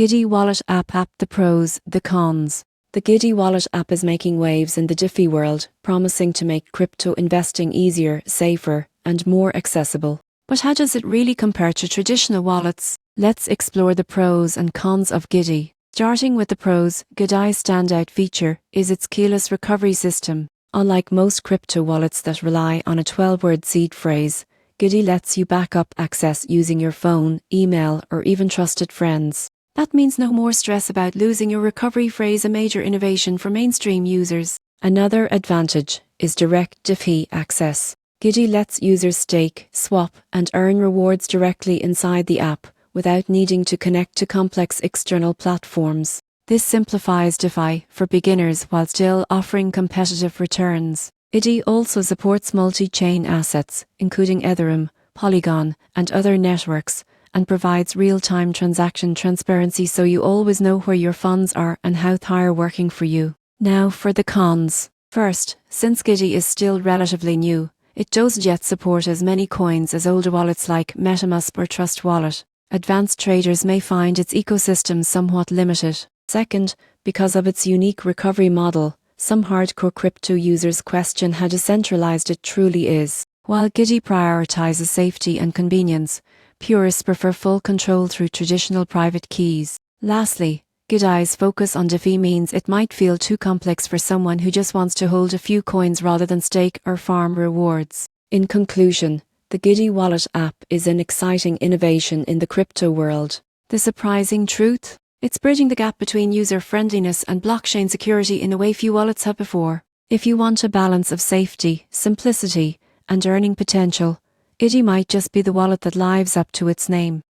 Giddy Wallet app. The pros, the cons. The Giddy Wallet app is making waves in the Diffie world, promising to make crypto investing easier, safer, and more accessible. But how does it really compare to traditional wallets? Let's explore the pros and cons of Giddy. Starting with the pros, Giddy's standout feature is its keyless recovery system. Unlike most crypto wallets that rely on a 12-word seed phrase, Giddy lets you back up access using your phone, email, or even trusted friends. That means no more stress about losing your recovery phrase, a major innovation for mainstream users. Another advantage is direct Diffie access. Giddy lets users stake, swap, and earn rewards directly inside the app, without needing to connect to complex external platforms. This simplifies DeFi for beginners while still offering competitive returns. Giddy also supports multi-chain assets, including Ethereum, Polygon, and other networks, and provides real-time transaction transparency so you always know where your funds are and how they are working for you. Now for the cons. First, since Giddy is still relatively new, it doesn't yet support as many coins as older wallets like MetaMask or Trust Wallet. Advanced traders may find its ecosystem somewhat limited. Second, because of its unique recovery model, some hardcore crypto users question how decentralized it truly is. While Giddy prioritizes safety and convenience, purists prefer full control through traditional private keys. Lastly, Giddy's focus on Diffie means it might feel too complex for someone who just wants to hold a few coins rather than stake or farm rewards. In conclusion, the Giddy Wallet app is an exciting innovation in the crypto world. The surprising truth? It's bridging the gap between user-friendliness and blockchain security in a way few wallets have before. If you want a balance of safety, simplicity, and earning potential, Giddy might just be the wallet that lives up to its name.